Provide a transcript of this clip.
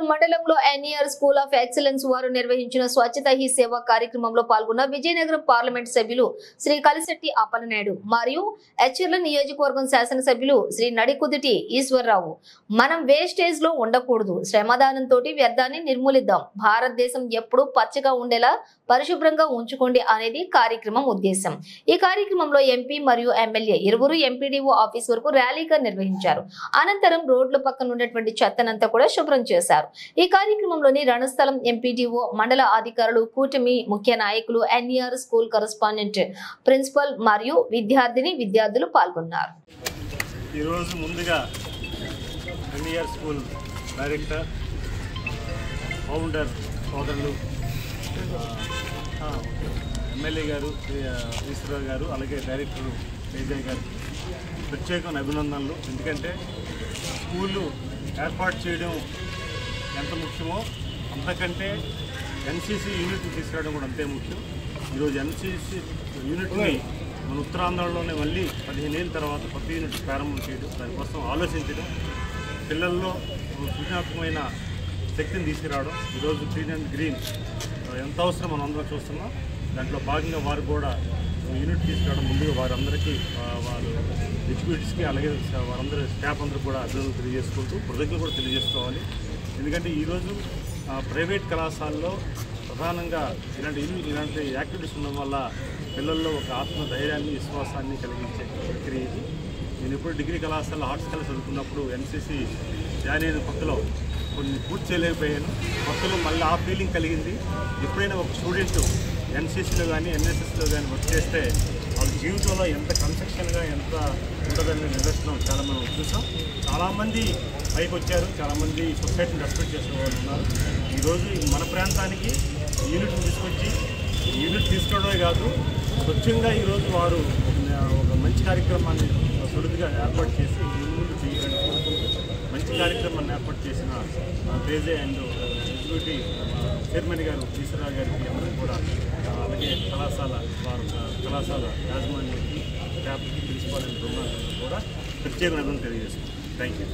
మండలంలో NER school of excellence వారు నిర్వహించిన స్వచ్ఛత హీ సేవ కార్యక్రమంలో పాల్గొన్న విజయనగరం పార్లమెంట్ సభ్యులు శ్రీ కలిశెట్టి అప్పలనాయుడు మరియు ఎచ్చెర్ల నియోజకవర్గం శాసనసభ్యులు శ్రీ నడికుదుటి ఈశ్వర్రావు మనం వేస్టేజ్ లో ఉండకూడదు, శ్రమదానంతో వ్యర్థాన్ని నిర్మూలిద్దాం, భారతదేశం ఎప్పుడూ పచ్చగా ఉండేలా పరిశుభ్రంగా ఉంచుకోండి అనేది కార్యక్రమం ఉద్దేశం. ఈ కార్యక్రమంలో ఎంపీ మరియు ఎమ్మెల్యే ఇరువురు ఎంపీడీఓ ఆఫీస్ వరకు ర్యాలీగా నిర్వహించారు. అనంతరం రోడ్ల పక్కన ఉన్నటువంటి చెత్తనంతా కూడా శుభ్రం చేశారు. ఈ కార్యక్రమంలోని రణస్థలం ఎంపీడీఓ, మండల అధికారులు, కూటమి ముఖ్య నాయకులు, ఎన్ఈఆర్ స్కూల్ కరెస్పాండెంట్, ప్రిన్సిపల్ మరియు విద్యార్థులు పాల్గొన్నారు. ఈ రోజు ముందుగా ఎన్ఈఆర్ స్కూల్ డైరెక్టర్, ఫౌండర్ సోదరులు, ఎమ్మెల్యే గారు ఈశ్వరరావు గారు, అలాగే డైరెక్టర్ తేజయ్య గారు ప్రత్యేకమైన అభినందనలు. ఎందుకంటే స్కూళ్ళు ఏర్పాటు చేయడం ఎంత ముఖ్యమో అంతకంటే ఎన్సీసీ యూనిట్ని తీసుకురావడం కూడా అంతే ముఖ్యం. ఈరోజు ఎన్సీసీ యూనిట్ని మన ఉత్తరాంధ్రలోనే మళ్ళీ 15 ఏళ్ళ తర్వాత కొత్త యూనిట్ ప్రారంభం చేయడం, దానికోసం ఆలోచించడం, పిల్లల్లో సృజనాత్మకమైన శక్తిని తీసుకురావడం. ఈరోజు క్లీన్ అండ్ గ్రీన్ ఎంత అవసరం మనం అందరం చూస్తున్నాం. దాంట్లో భాగంగా వారు కూడా యూనిట్ తీసుకురావడం, ముందుగా వారందరికీ, వారు ఎగ్జిక్యూటివ్స్కి, అలాగే వారందరూ స్టాఫ్ అందరూ కూడా అభినందనలు తెలియజేసుకుంటూ కృతజ్ఞతలు కూడా తెలియజేసుకోవాలి. ఎందుకంటే ఈరోజు ప్రైవేట్ కళాశాలలో ప్రధానంగా ఇలాంటి యాక్టివిటీస్ ఉండడం వల్ల పిల్లల్లో ఒక ఆత్మధైర్యాన్ని, విశ్వాసాన్ని కలిగించే ప్రక్రియ ఇది. నేను ఎప్పుడు డిగ్రీ కళాశాలలో ఆర్ట్స్ కళాశాల చదువుకున్నప్పుడు ఎన్సీసీ జాయిన్ అయిన కొత్తలో కొన్ని పూర్తి చేయలేకపోయాను. కొత్తలో మళ్ళీ ఆ ఫీలింగ్ కలిగింది. ఎప్పుడైనా ఒక స్టూడెంట్ ఎన్సీసీలో కానీ ఎన్ఎస్ఎస్లో కానీ వర్క్ చేస్తే వాళ్ళ జీవితంలో ఎంత కన్స్ట్రక్షన్గా ఎంత ఉంటుందనే నిదర్శనం చాలా మనం చూసాం. చాలామంది పైకి వచ్చారు, చాలామంది సొసైటీని రెస్పెక్ట్ చేసే వాళ్ళు ఉన్నారు. ఈరోజు మన ప్రాంతానికి యూనిట్ని తీసుకొచ్చి, యూనిట్ తీసుకోవడమే కాదు, స్వచ్ఛంగా ఈరోజు వారు ఒక మంచి కార్యక్రమాన్ని సులువుగా ఏర్పాటు చేసి ముందు చేయాలని కోరుకుంటూ మంచి కార్యక్రమాన్ని ఏర్పాటు చేసిన తేజయ్ అండ్ ఎగ్జిక్యూటివ్ చైర్మన్ గారు ఈశ్వరరావు గారికి అందరూ కూడా, అలాగే కళాశాల యాజమాన్యానికి, స్టాఫ్కి, ప్రిన్సిపాల్ అండ్ బృందాలకు కూడా ప్రత్యేక అభినందనలు తెలియజేస్తున్నాను. Thank you.